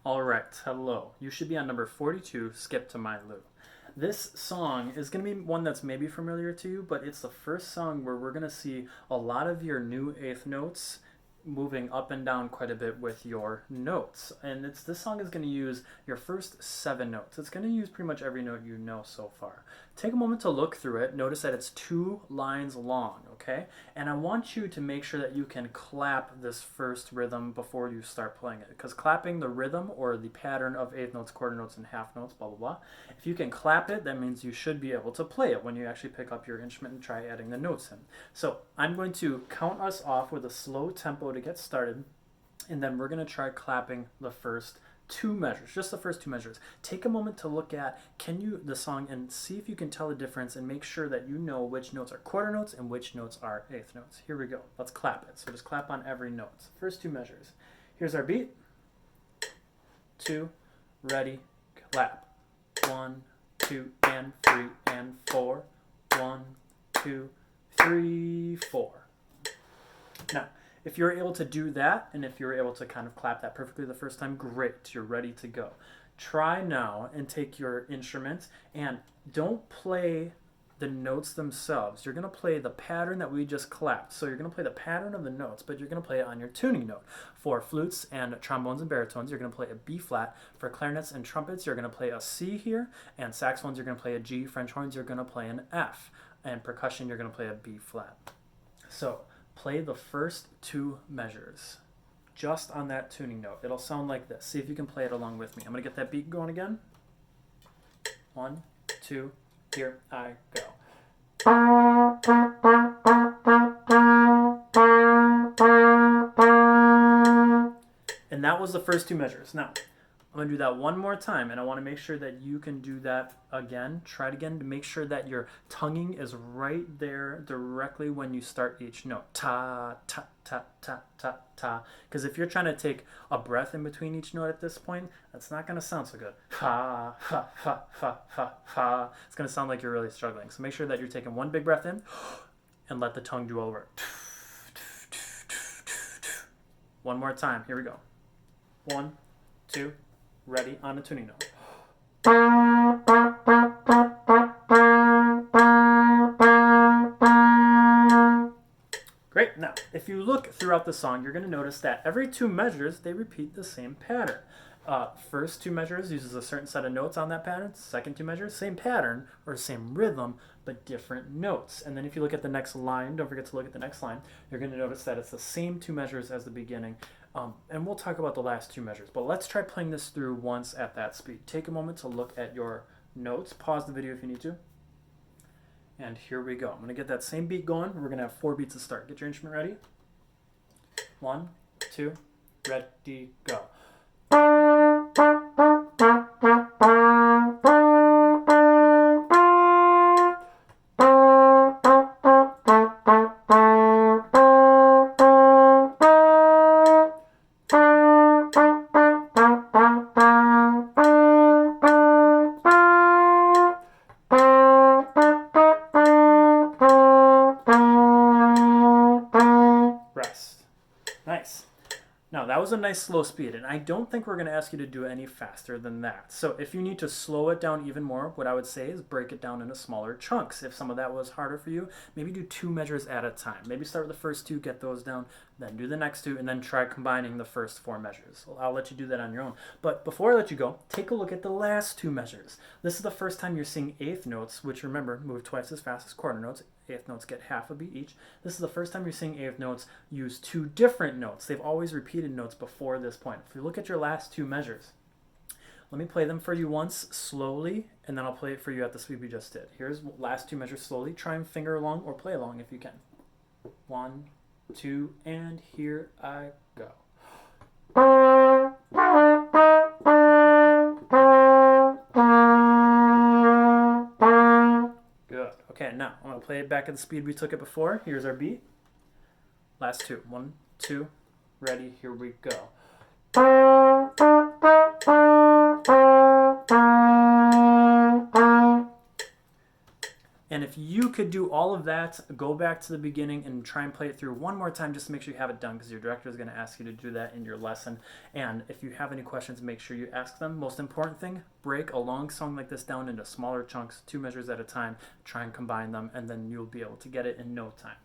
All right, hello. You should be on number 42, Skip to My Lou. This song is going to be one that's maybe familiar to you, but it's the first song where we're going to see a lot of your new eighth notes moving up and down quite a bit with your notes. And this song is going to use your first 7 notes. It's going to use pretty much every note you know so far. Take a moment to look through it. Notice that it's 2 lines long, okay? And I want you to make sure that you can clap this first rhythm before you start playing it. Because clapping the rhythm or the pattern of eighth notes, quarter notes, and half notes, blah, blah, blah, if you can clap it, that means you should be able to play it when you actually pick up your instrument and try adding the notes in. So I'm going to count us off with a slow tempo to get started, and then we're going to try clapping the first 2 measures, just the first 2 measures. Take a moment to look at the song and see if you can tell the difference and make sure that you know which notes are quarter notes and which notes are eighth notes. Here we go. Let's clap it. So just clap on every note. First 2 measures. Here's our beat. 2, ready, clap. 1, 2, and 3, and 4. 1, 2, 3, 4. Now, if you're able to do that, and if you're able to kind of clap that perfectly the first time, great, you're ready to go. Try now and take your instrument and don't play the notes themselves. You're going to play the pattern that we just clapped. So you're going to play the pattern of the notes, but you're going to play it on your tuning note. For flutes and trombones and baritones, you're going to play a B flat. For clarinets and trumpets, you're going to play a C here. And saxophones, you're going to play a G. French horns, you're going to play an F. And percussion, you're going to play a B flat. So play the first 2 measures just on that tuning note. It'll sound like this. See if you can play it along with me. I'm going to get that beat going again. 1, 2, here I go. And that was the first 2 measures. Now, I'm going to do that one more time, and I want to make sure that you can do that again. Try it again to make sure that your tonguing is right there directly when you start each note. Ta, ta, ta, ta, ta, ta. Because if you're trying to take a breath in between each note at this point, that's not going to sound so good. Ha, ha, ha, ha, ha, ha. It's going to sound like you're really struggling. So make sure that you're taking one big breath in and let the tongue do all the work. One more time. Here we go. 1, 2, ready on a tuning note. Great. Now, if you look throughout the song, you're going to notice that every 2 measures, they repeat the same pattern. First 2 measures uses a certain set of notes on that pattern. Second 2 measures, same pattern or same rhythm, but different notes. And then if you look at the next line, don't forget to look at the next line, you're going to notice that it's the same 2 measures as the beginning. And we'll talk about the last 2 measures, but let's try playing this through once at that speed. Take a moment to look at your notes. Pause the video if you need to. And here we go. I'm going to get that same beat going. We're going to have 4 beats to start. Get your instrument ready. 1, 2, ready, go. Rest. Nice. Now, that was a nice slow speed, and I don't think we're going to ask you to do any faster than that. So if you need to slow it down even more, what I would say is break it down into smaller chunks. If some of that was harder for you, maybe do 2 measures at a time. Maybe start with the first 2, get those down, then do the next 2, and then try combining the first 4 measures. I'll let you do that on your own. But before I let you go, take a look at the last 2 measures. This is the first time you're seeing eighth notes, which remember, move twice as fast as quarter notes. Eighth notes get half a beat each. This is the first time you're seeing eighth notes use 2 different notes. They've always repeated notes before this point. If you look at your last 2 measures, let me play them for you once slowly, and then I'll play it for you at the speed we just did. Here's last 2 measures slowly. Try and finger along or play along if you can. 1, 2, and here I go. Good. Okay, now I'm going to play it back at the speed we took it before. Here's our beat. Last 2. 1, 2, ready, here we go. And if if you could do all of that, go back to the beginning and try and play it through one more time just to make sure you have it done, because your director is going to ask you to do that in your lesson. And if you have any questions, make sure you ask them. Most important thing, break a long song like this down into smaller chunks, 2 measures at a time, try and combine them, and then you'll be able to get it in no time.